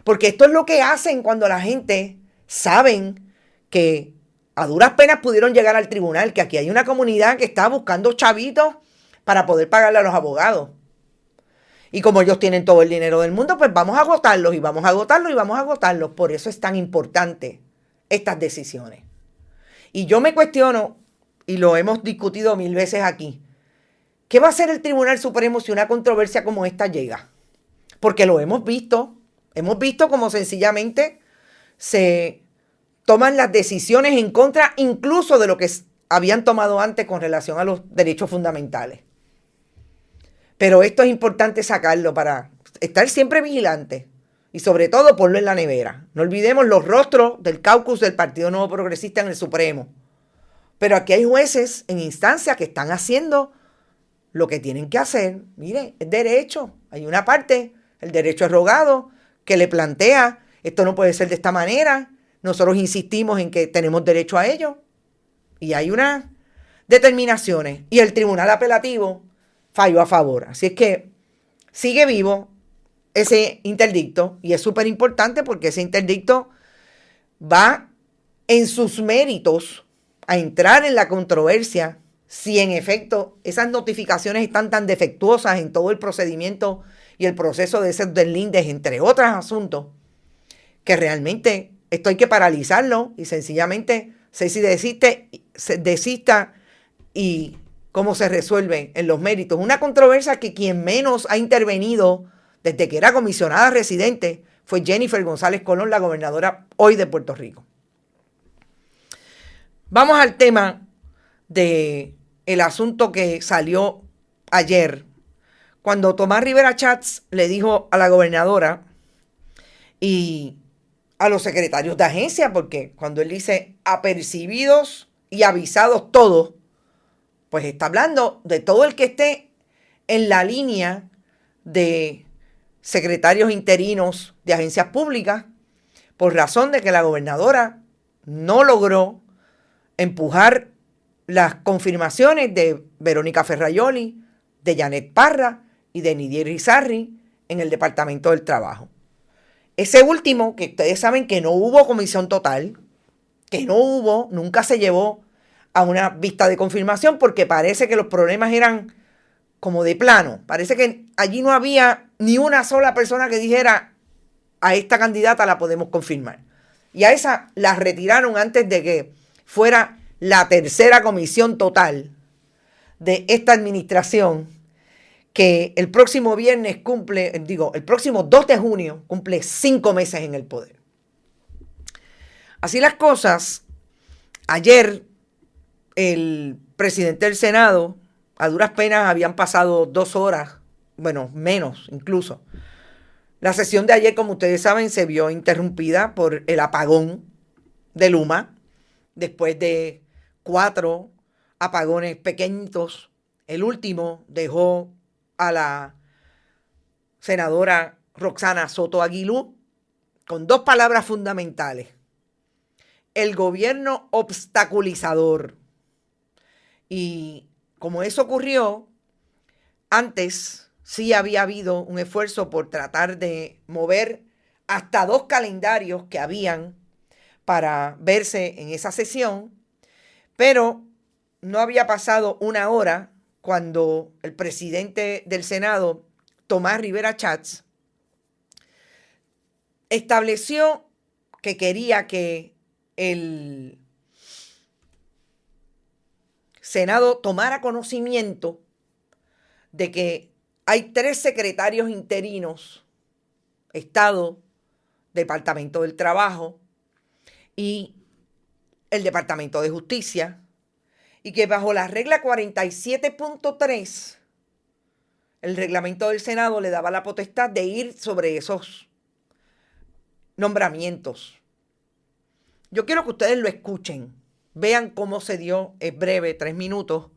Porque esto es lo que hacen cuando la gente saben que a duras penas pudieron llegar al tribunal, que aquí hay una comunidad que está buscando chavitos para poder pagarle a los abogados. Y como ellos tienen todo el dinero del mundo, pues vamos a agotarlos y vamos a agotarlos y vamos a agotarlos. Por eso es tan importante estas decisiones. Y yo me cuestiono, y lo hemos discutido 1000 veces aquí, ¿qué va a hacer el Tribunal Supremo si una controversia como esta llega? Porque lo hemos visto como sencillamente se toman las decisiones en contra incluso de lo que habían tomado antes con relación a los derechos fundamentales. Pero esto es importante sacarlo para estar siempre vigilante y sobre todo ponlo en la nevera. No olvidemos los rostros del caucus del Partido Nuevo Progresista en el Supremo. Pero aquí hay jueces en instancia que están haciendo lo que tienen que hacer. Mire, es derecho. Hay una parte, el derecho es rogado, que le plantea, esto no puede ser de esta manera. Nosotros insistimos en que tenemos derecho a ello. Y hay unas determinaciones. Y el tribunal apelativo falló a favor. Así es que sigue vivo ese interdicto. Y es súper importante porque ese interdicto va en sus méritos a entrar en la controversia si en efecto esas notificaciones están tan defectuosas en todo el procedimiento y el proceso de ese del Lindes, entre otros asuntos, que realmente esto hay que paralizarlo y sencillamente se desista y cómo se resuelve en los méritos. Una controversia que quien menos ha intervenido desde que era comisionada residente fue Jennifer González Colón, la gobernadora hoy de Puerto Rico. Vamos al tema del asunto que salió ayer, cuando Tomás Rivera Schatz le dijo a la gobernadora y a los secretarios de agencia, porque cuando él dice apercibidos y avisados todos, pues está hablando de todo el que esté en la línea de secretarios interinos de agencias públicas, por razón de que la gobernadora no logró empujar las confirmaciones de Verónica Ferraioli, de Janet Parra y de Nidia Irizarry en el Departamento del Trabajo. Ese último, que ustedes saben que no hubo comisión total, nunca se llevó a una vista de confirmación porque parece que los problemas eran como de plano. Parece que allí no había ni una sola persona que dijera a esta candidata la podemos confirmar. Y a esa la retiraron antes de que fuera la tercera comisión total de esta administración, que el próximo el próximo 2 de junio cumple 5 meses en el poder. Así las cosas, ayer el presidente del Senado, a duras penas habían pasado 2 horas, bueno, menos incluso. La sesión de ayer, como ustedes saben, se vio interrumpida por el apagón de Luma, después de 4 apagones pequeñitos. El último dejó a la senadora Roxana Soto Aguilú con 2 palabras fundamentales: el gobierno obstaculizador. Y como eso ocurrió, antes sí había habido un esfuerzo por tratar de mover hasta 2 calendarios que habían para verse en esa sesión, pero no había pasado 1 hora cuando el presidente del Senado, Tomás Rivera Schatz, estableció que quería que el Senado tomara conocimiento de que hay 3 secretarios interinos, Estado, Departamento del Trabajo y el Departamento de Justicia, y que bajo la regla 47.3, el reglamento del Senado le daba la potestad de ir sobre esos nombramientos. Yo quiero que ustedes lo escuchen, vean cómo se dio, es breve, 3 minutos,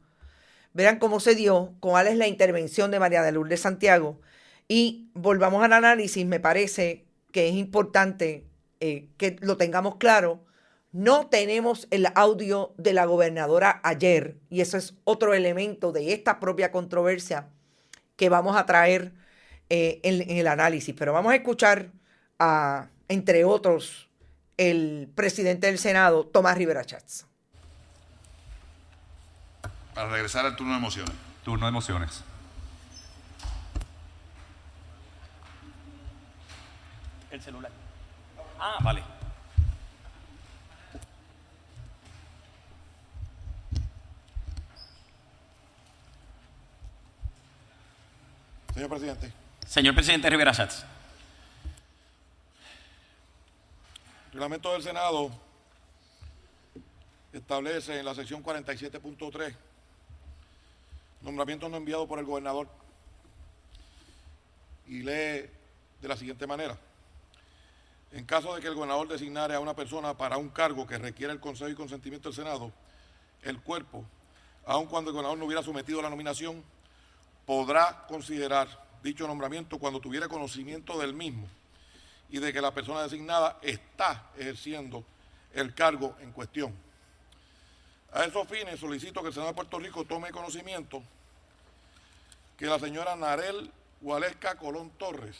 vean cómo se dio, cuál es la intervención de María de Lourdes Santiago, y volvamos al análisis. Me parece que es importante que lo tengamos claro. No tenemos el audio de la gobernadora ayer, y eso es otro elemento de esta propia controversia que vamos a traer en el análisis. Pero vamos a escuchar a, entre otros, el presidente del Senado, Tomás Rivera Schatz. Para regresar al turno de mociones. Turno de mociones. El celular. Ah, vale. Señor presidente. Señor presidente Rivera Schatz. El reglamento del Senado establece en la sección 47.3 nombramientos no enviados por el gobernador y lee de la siguiente manera: en caso de que el gobernador designare a una persona para un cargo que requiera el consejo y consentimiento del Senado, el cuerpo, aun cuando el gobernador no hubiera sometido la nominación, podrá considerar dicho nombramiento cuando tuviera conocimiento del mismo y de que la persona designada está ejerciendo el cargo en cuestión. A esos fines solicito que el Senado de Puerto Rico tome conocimiento que la señora Narel Gualesca Colón Torres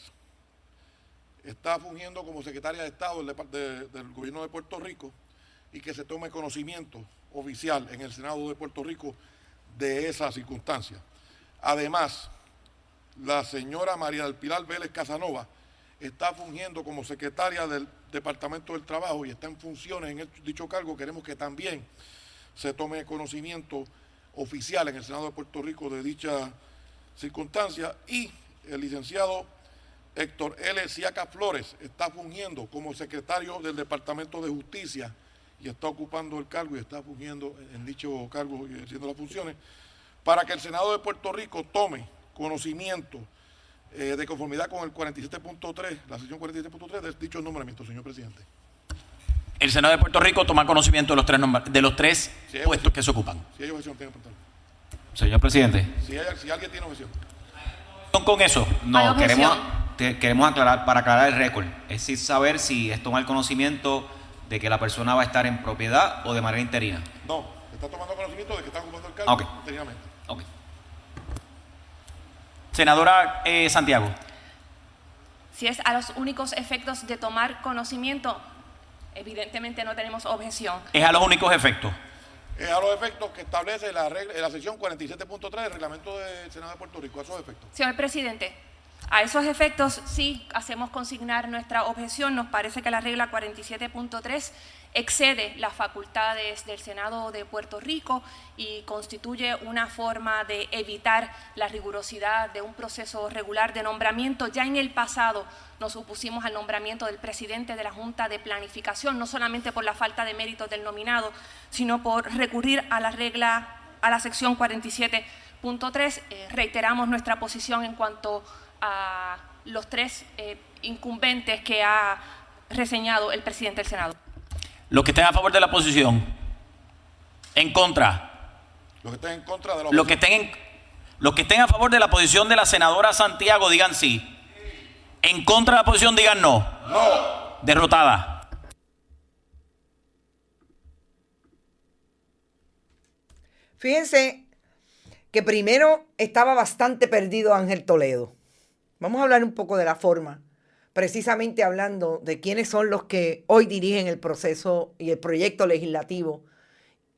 está fungiendo como secretaria de Estado del Gobierno de Puerto Rico, y que se tome conocimiento oficial en el Senado de Puerto Rico de esa circunstancia. Además, la señora María del Pilar Vélez Casanova está fungiendo como secretaria del Departamento del Trabajo y está en funciones en dicho cargo. Queremos que también se tome conocimiento oficial en el Senado de Puerto Rico de dicha circunstancia. Y el licenciado Héctor L. Siaca Flores está fungiendo como secretario del Departamento de Justicia y está ocupando el cargo y está fungiendo en dicho cargo y haciendo las funciones, para que el Senado de Puerto Rico tome conocimiento de conformidad con el 47.3, la sección 47.3 de dicho nombramiento, señor presidente. El Senado de Puerto Rico toma conocimiento de los tres puestos que se ocupan. Si hay objeción, tiene que preguntarlo. Señor presidente. Si alguien tiene objeción. ¿Con eso? No, queremos aclarar, para aclarar el récord, es decir, saber si es tomar conocimiento de que la persona va a estar en propiedad o de manera interina. No, está tomando conocimiento de que está ocupando el cargo interinamente. Ok. Senadora Santiago. Si es a los únicos efectos de tomar conocimiento, evidentemente no tenemos objeción. Es a los únicos efectos. Es a los efectos que establece la sección 47.3 del reglamento del Senado de Puerto Rico, a esos efectos. Señor presidente, a esos efectos sí hacemos consignar nuestra objeción. Nos parece que la regla 47.3 excede las facultades del Senado de Puerto Rico y constituye una forma de evitar la rigurosidad de un proceso regular de nombramiento. Ya en el pasado nos opusimos al nombramiento del presidente de la Junta de Planificación, no solamente por la falta de méritos del nominado, sino por recurrir a la sección 47.3. Reiteramos nuestra posición en cuanto a los tres incumbentes que ha reseñado el presidente del Senado. Los que estén a favor de la posición. En contra. Los que estén en contra de la los que estén a favor de la posición de la senadora Santiago digan sí. En contra de la posición digan no. No. Derrotada. Fíjense que primero estaba bastante perdido Ángel Toledo. Vamos a hablar un poco de la forma, precisamente hablando de quiénes son los que hoy dirigen el proceso y el proyecto legislativo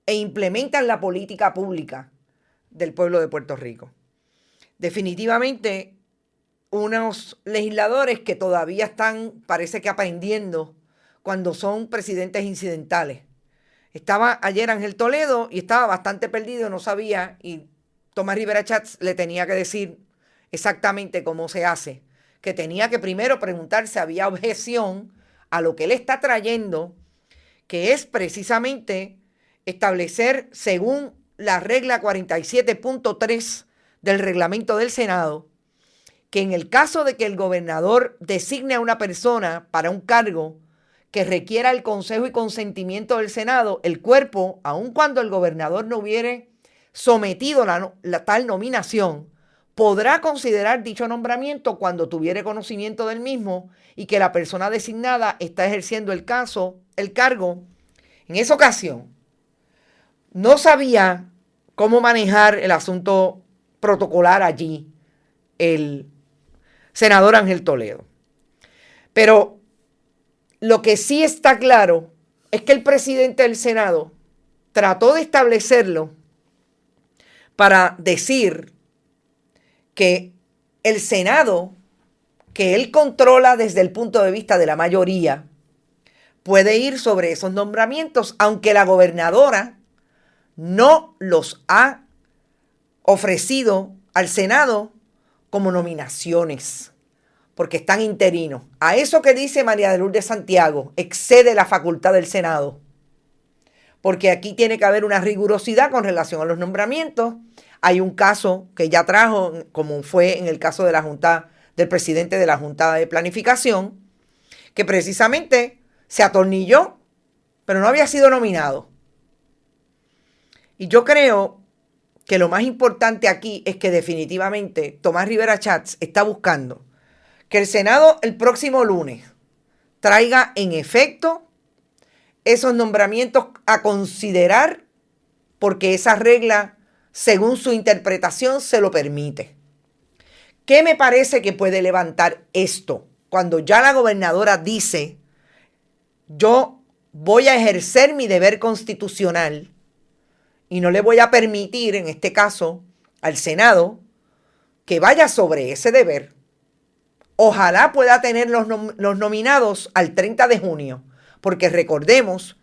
e implementan la política pública del pueblo de Puerto Rico. Definitivamente, unos legisladores que todavía están, parece que aprendiendo cuando son presidentes incidentales. Estaba ayer Ángel Toledo y estaba bastante perdido, no sabía, y Tomás Rivera Schatz le tenía que decir exactamente cómo se hace, que tenía que primero preguntar si había objeción a lo que él está trayendo, que es precisamente establecer, según la regla 47.3 del reglamento del Senado, que en el caso de que el gobernador designe a una persona para un cargo que requiera el consejo y consentimiento del Senado, el cuerpo, aun cuando el gobernador no hubiere sometido la tal nominación, podrá considerar dicho nombramiento cuando tuviere conocimiento del mismo y que la persona designada está ejerciendo el cargo. En esa ocasión, no sabía cómo manejar el asunto protocolar allí el senador Ángel Toledo. Pero lo que sí está claro es que el presidente del Senado trató de establecerlo para decir que el Senado, que él controla desde el punto de vista de la mayoría, puede ir sobre esos nombramientos, aunque la gobernadora no los ha ofrecido al Senado como nominaciones, porque están interinos. A eso que dice María de Lourdes Santiago, excede la facultad del Senado, porque aquí tiene que haber una rigurosidad con relación a los nombramientos. Hay un caso que ya trajo, como fue en el caso de la Junta, del presidente de la Junta de Planificación, que precisamente se atornilló, pero no había sido nominado. Y yo creo que lo más importante aquí es que definitivamente Tomás Rivera Schatz está buscando que el Senado el próximo lunes traiga en efecto esos nombramientos a considerar, porque esa regla, según su interpretación, se lo permite. ¿Qué me parece que puede levantar esto? Cuando ya la gobernadora dice, yo voy a ejercer mi deber constitucional y no le voy a permitir, en este caso, al Senado, que vaya sobre ese deber. Ojalá pueda tener los nominados al 30 de junio, porque recordemos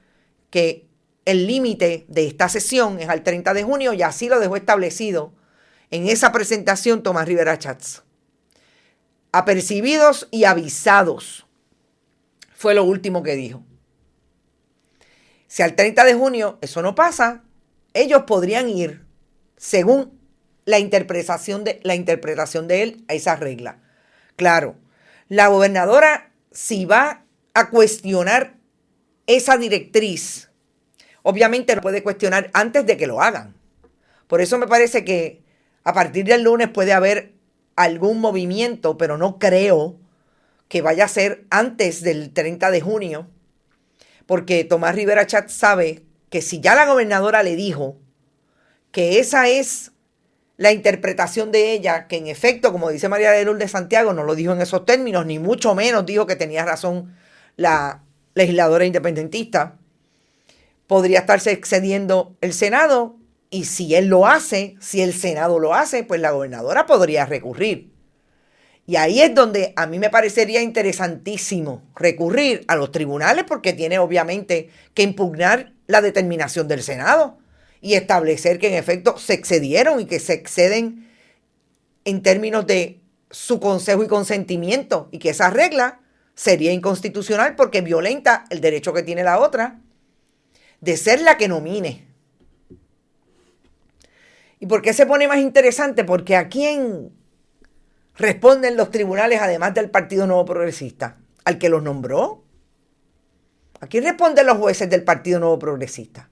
que el límite de esta sesión es al 30 de junio y así lo dejó establecido en esa presentación Tomás Rivera Schatz. Apercibidos y avisados fue lo último que dijo. Si al 30 de junio eso no pasa, ellos podrían ir, según la interpretación de él, a esa regla. Claro, la gobernadora, si va a cuestionar esa directriz, obviamente lo puede cuestionar antes de que lo hagan. Por eso me parece que a partir del lunes puede haber algún movimiento, pero no creo que vaya a ser antes del 30 de junio, porque Tomás Rivera Schatz sabe que si ya la gobernadora le dijo que esa es la interpretación de ella, que en efecto, como dice María de Lourdes Santiago, no lo dijo en esos términos, ni mucho menos dijo que tenía razón la legisladora independentista, podría estarse excediendo el Senado, y si él lo hace, si el Senado lo hace, pues la gobernadora podría recurrir. Y ahí es donde a mí me parecería interesantísimo recurrir a los tribunales, porque tiene obviamente que impugnar la determinación del Senado y establecer que en efecto se excedieron y que se exceden en términos de su consejo y consentimiento, y que esa regla sería inconstitucional porque violenta el derecho que tiene la otra de ser la que nomine. ¿Y por qué se pone más interesante? Porque ¿a quién responden los tribunales además del Partido Nuevo Progresista? ¿Al que los nombró? ¿A quién responden los jueces del Partido Nuevo Progresista?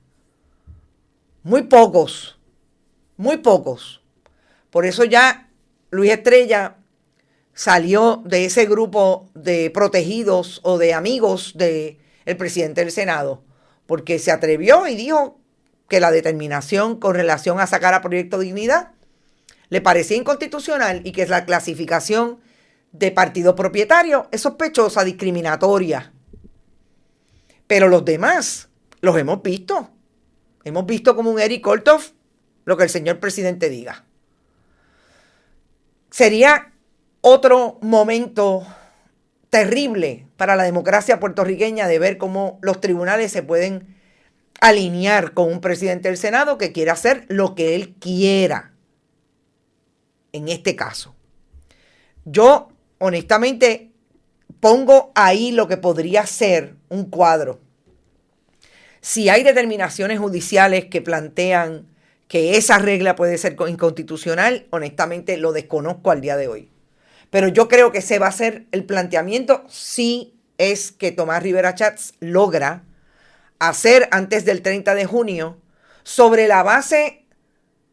Muy pocos, muy pocos. Por eso ya Luis Estrella salió de ese grupo de protegidos o de amigos del presidente del Senado, porque se atrevió y dijo que la determinación con relación a sacar a Proyecto Dignidad le parecía inconstitucional y que la clasificación de partido propietario es sospechosa, discriminatoria. Pero los demás los hemos visto. Hemos visto como un Eric Olthoff lo que el señor presidente diga. Sería otro momento terrible para la democracia puertorriqueña de ver cómo los tribunales se pueden alinear con un presidente del Senado que quiere hacer lo que él quiera. En este caso, yo honestamente pongo ahí lo que podría ser un cuadro. Si hay determinaciones judiciales que plantean que esa regla puede ser inconstitucional, honestamente lo desconozco al día de hoy. Pero yo creo que ese va a ser el planteamiento si es que Tomás Rivera Schatz logra hacer antes del 30 de junio sobre la base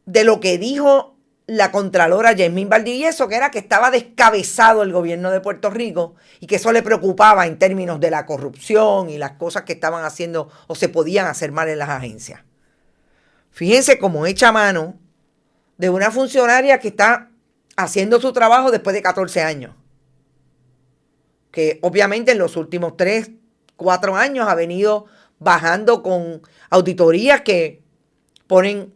de lo que dijo la contralora Yasmín Valdivieso, que era que estaba descabezado el gobierno de Puerto Rico y que eso le preocupaba en términos de la corrupción y las cosas que estaban haciendo o se podían hacer mal en las agencias. Fíjense cómo echa mano de una funcionaria que está haciendo su trabajo después de 14 años. Que obviamente en los últimos 3, 4 años ha venido bajando con auditorías que ponen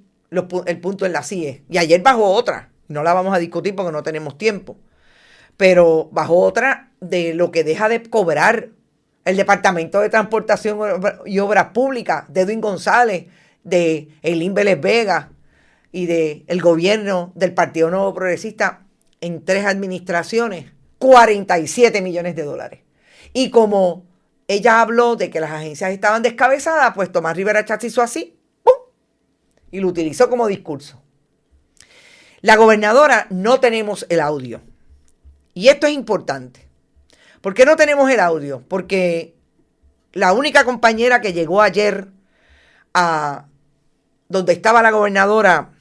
el punto en la CIE. Y ayer bajó otra, no la vamos a discutir porque no tenemos tiempo, pero bajó otra de lo que deja de cobrar el Departamento de Transportación y Obras Públicas de Edwin González, de Eileen Vélez Vega y del gobierno del Partido Nuevo Progresista en 3 administraciones, 47 millones de dólares. Y como ella habló de que las agencias estaban descabezadas, pues Tomás Rivera Schatz hizo así, ¡pum!, y lo utilizó como discurso. La gobernadora no tenemos el audio. Y esto es importante. ¿Por qué no tenemos el audio? Porque la única compañera que llegó ayer a donde estaba la gobernadora,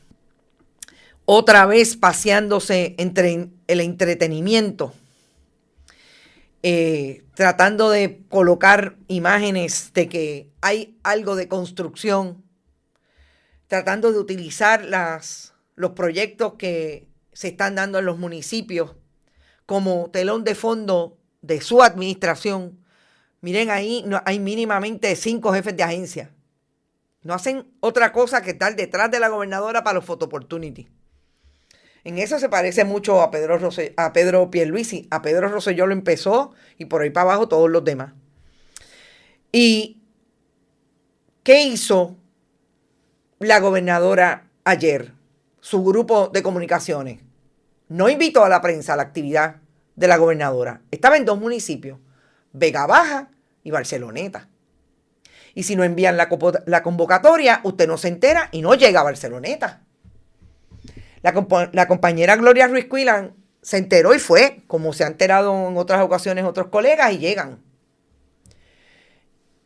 otra vez paseándose entre el entretenimiento, tratando de colocar imágenes de que hay algo de construcción, tratando de utilizar los proyectos que se están dando en los municipios como telón de fondo de su administración. Miren, ahí no, hay mínimamente 5 jefes de agencia. No hacen otra cosa que estar detrás de la gobernadora para los photo opportunity. En eso se parece mucho a Pedro Pierluisi. A Pedro Rosselló lo empezó y por ahí para abajo todos los demás. ¿Y qué hizo la gobernadora ayer? Su grupo de comunicaciones no invitó a la prensa a la actividad de la gobernadora. Estaba en 2 municipios, Vega Baja y Barceloneta. Y si no envían la convocatoria, usted no se entera y no llega a Barceloneta. La compañera Gloria Ruiz Quillan se enteró y fue, como se ha enterado en otras ocasiones otros colegas, y llegan.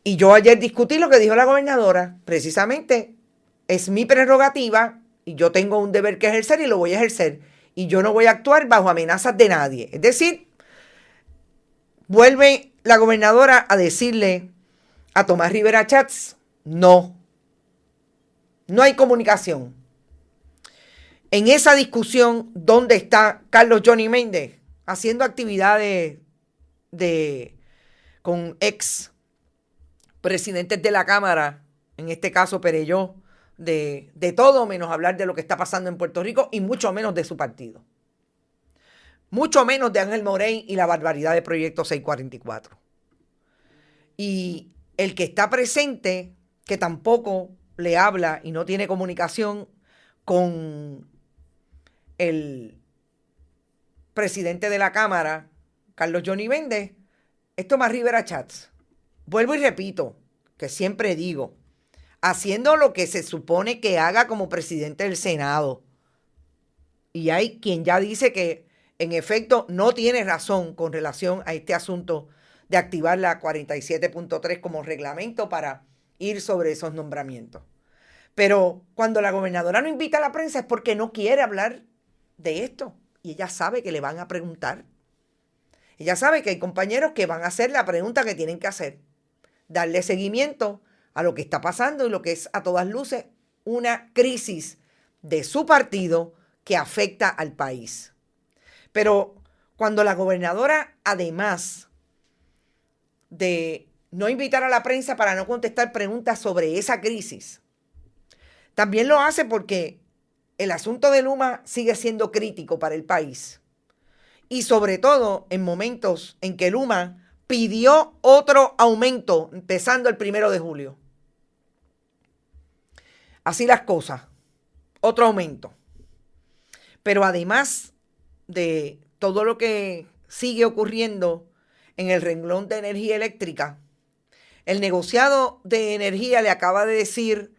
Y yo ayer discutí lo que dijo la gobernadora. Precisamente es mi prerrogativa y yo tengo un deber que ejercer y lo voy a ejercer. Y yo no voy a actuar bajo amenazas de nadie. Es decir, vuelve la gobernadora a decirle a Tomás Rivera Schatz, no hay comunicación. En esa discusión, ¿dónde está Carlos Johnny Méndez? Haciendo actividades con ex presidentes de la Cámara, en este caso Perelló, de todo menos hablar de lo que está pasando en Puerto Rico y mucho menos de su partido. Mucho menos de Ángel Morey y la barbaridad de Proyecto 644. Y el que está presente, que tampoco le habla y no tiene comunicación con el presidente de la Cámara, Carlos Johnny Méndez, es Tomás Rivera Schatz. Vuelvo y repito, que siempre digo, haciendo lo que se supone que haga como presidente del Senado. Y hay quien ya dice que, en efecto, no tiene razón con relación a este asunto de activar la 47.3 como reglamento para ir sobre esos nombramientos. Pero cuando la gobernadora no invita a la prensa es porque no quiere hablar de esto. Y ella sabe que le van a preguntar. Ella sabe que hay compañeros que van a hacer la pregunta que tienen que hacer. Darle seguimiento a lo que está pasando y lo que es a todas luces una crisis de su partido que afecta al país. Pero cuando la gobernadora, además de no invitar a la prensa para no contestar preguntas sobre esa crisis, también lo hace porque el asunto de Luma sigue siendo crítico para el país. Y sobre todo en momentos en que Luma pidió otro aumento empezando el 1 de julio. Así las cosas. Otro aumento. Pero además de todo lo que sigue ocurriendo en el renglón de energía eléctrica, el negociado de energía le acaba de decir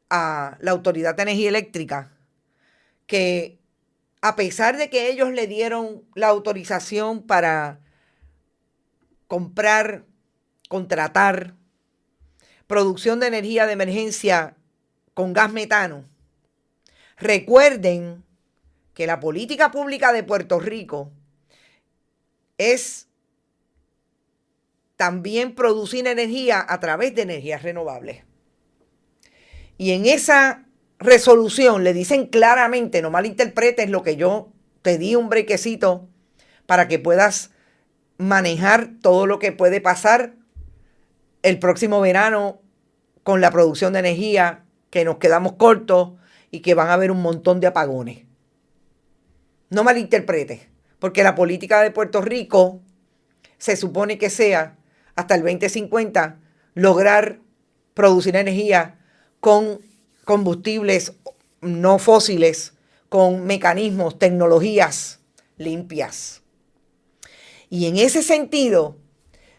a la Autoridad de Energía Eléctrica que a pesar de que ellos le dieron la autorización para comprar, contratar producción de energía de emergencia con gas metano, recuerden que la política pública de Puerto Rico es también producir energía a través de energías renovables. Y en esa resolución le dicen claramente, no malinterpretes lo que yo te di un brequecito para que puedas manejar todo lo que puede pasar el próximo verano con la producción de energía, que nos quedamos cortos y que van a haber un montón de apagones. No malinterpretes, porque la política de Puerto Rico se supone que sea hasta el 2050 lograr producir energía con combustibles no fósiles, con mecanismos, tecnologías limpias. Y en ese sentido,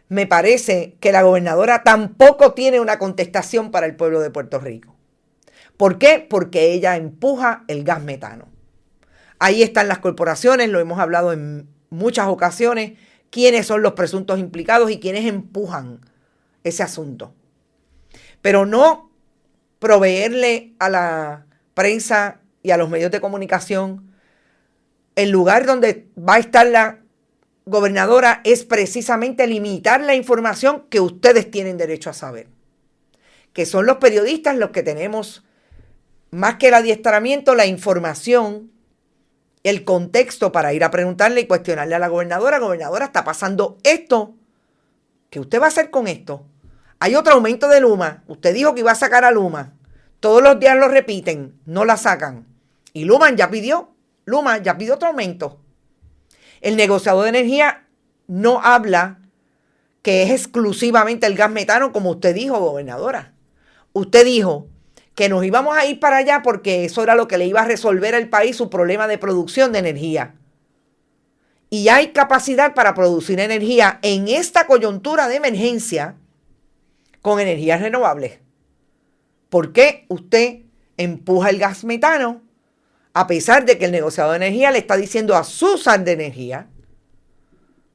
me parece que la gobernadora tampoco tiene una contestación para el pueblo de Puerto Rico. ¿Por qué? Porque ella empuja el gas metano. Ahí están las corporaciones, lo hemos hablado en muchas ocasiones, quiénes son los presuntos implicados y quiénes empujan ese asunto. Pero no proveerle a la prensa y a los medios de comunicación el lugar donde va a estar la gobernadora es precisamente limitar la información que ustedes tienen derecho a saber, que son los periodistas los que tenemos, más que el adiestramiento, la información, el contexto para ir a preguntarle y cuestionarle a la gobernadora. Gobernadora, está pasando esto, ¿qué usted va a hacer con esto? Hay otro aumento de Luma, usted dijo que iba a sacar a Luma, Todos los días lo repiten, no la sacan. Y Luma ya pidió otro aumento. El negociador de energía no habla que es exclusivamente el gas metano, como usted dijo, gobernadora. Usted dijo que nos íbamos a ir para allá porque eso era lo que le iba a resolver al país su problema de producción de energía. Y hay capacidad para producir energía en esta coyuntura de emergencia con energías renovables. ¿Por qué usted empuja el gas metano a pesar de que el negociador de energía le está diciendo a Susan de Energía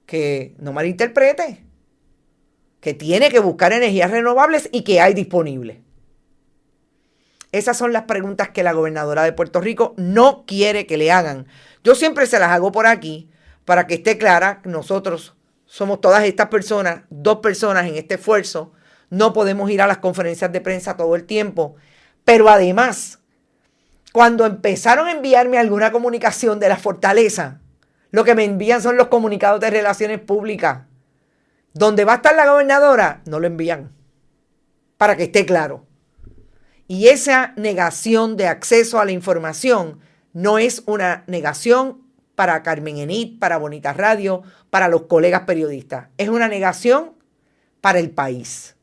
que no malinterprete, que tiene que buscar energías renovables y que hay disponibles? Esas son las preguntas que la gobernadora de Puerto Rico no quiere que le hagan. Yo siempre se las hago por aquí para que esté clara. Nosotros somos todas estas personas, 2 personas en este esfuerzo. No podemos ir a las conferencias de prensa todo el tiempo. Pero además, cuando empezaron a enviarme alguna comunicación de la fortaleza, lo que me envían son los comunicados de relaciones públicas. Donde va a estar la gobernadora, no lo envían. Para que esté claro. Y esa negación de acceso a la información no es una negación para Carmen Enid, para Bonita Radio, para los colegas periodistas. Es una negación para el país.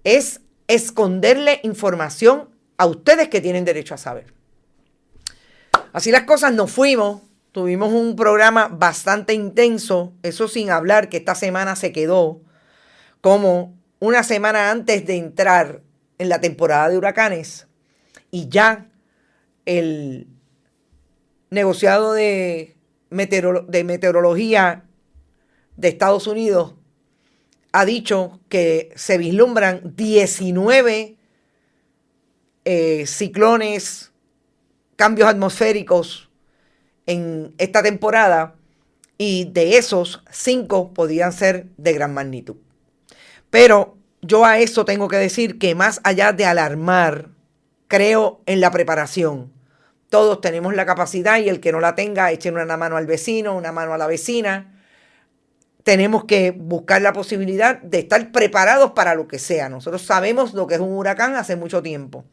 Es esconderle información a ustedes que tienen derecho a saber. Así las cosas, nos fuimos. Tuvimos un programa bastante intenso. Eso sin hablar que esta semana se quedó como una semana antes de entrar en la temporada de huracanes. Y ya el negociado de meteorología de Estados Unidos ha dicho que se vislumbran 19 ciclones, cambios atmosféricos en esta temporada, y de esos 5 podrían ser de gran magnitud. Pero yo a eso tengo que decir que más allá de alarmar, creo en la preparación. Todos tenemos la capacidad y el que no la tenga, echen una mano al vecino, una mano a la vecina. Tenemos que buscar la posibilidad de estar preparados para lo que sea. Nosotros sabemos lo que es un huracán hace mucho tiempo.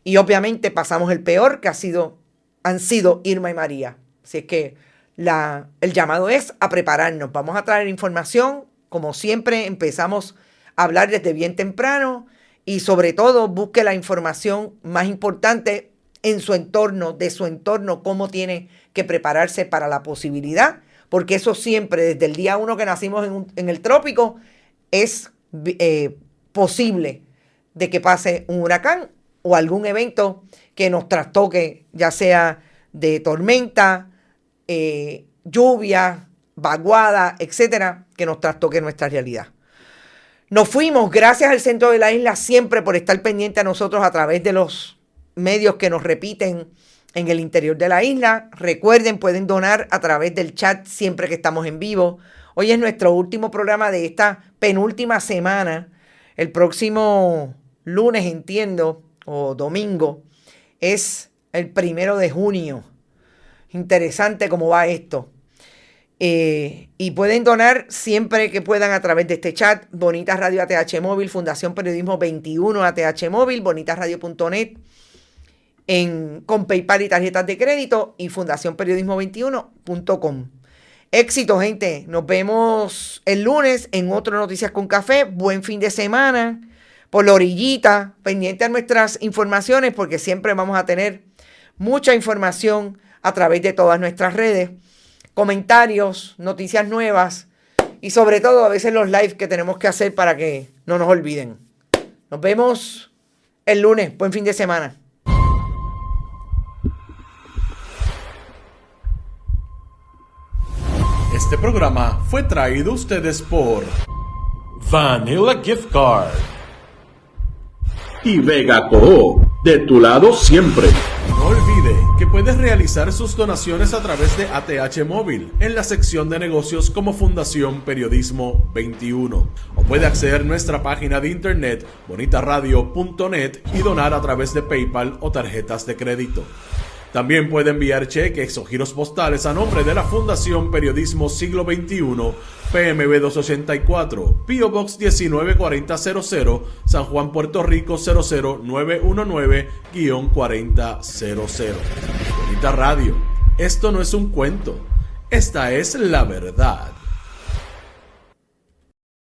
Y obviamente pasamos el peor, que han sido Irma y María. Así es que el llamado es a prepararnos. Vamos a traer información. Como siempre, empezamos a hablar desde bien temprano. Y sobre todo, busque la información más importante en su entorno, de su entorno, cómo tiene que prepararse para la posibilidad. Porque eso siempre, desde el día 1 que nacimos en el trópico, es posible de que pase un huracán o algún evento que nos trastoque, ya sea de tormenta, lluvia, vaguada, etcétera, que nos trastoque nuestra realidad. Nos fuimos, gracias al centro de la isla siempre por estar pendiente a nosotros a través de los medios que nos repiten en el interior de la isla. Recuerden, pueden donar a través del chat siempre que estamos en vivo. Hoy es nuestro último programa de esta penúltima semana. El próximo lunes, entiendo, o domingo, es el 1 de junio. Interesante cómo va esto. Y pueden donar siempre que puedan a través de este chat. Bonita Radio ATH Móvil, Fundación Periodismo 21 ATH Móvil, bonitasradio.net, con PayPal y tarjetas de crédito, y fundacionperiodismo21.com. Éxito, gente. Nos vemos el lunes en otro Noticias con Café. Buen fin de semana. Por la orillita, pendiente a nuestras informaciones, porque siempre vamos a tener mucha información a través de todas nuestras redes. Comentarios, noticias nuevas y sobre todo a veces los lives que tenemos que hacer para que no nos olviden. Nos vemos el lunes. Buen fin de semana. Este programa fue traído a ustedes por Vanilla Gift Card y Vega Co, de tu lado siempre. No olvide que puedes realizar sus donaciones a través de ATH Móvil en la sección de negocios como Fundación Periodismo 21. O puede acceder a nuestra página de internet bonitasradio.net y donar a través de PayPal o tarjetas de crédito. También puede enviar cheques o giros postales a nombre de la Fundación Periodismo Siglo XXI, PMB 284, P.O. Box 194000, San Juan, Puerto Rico 00919-4000. Bonita Radio, esto no es un cuento, esta es la verdad.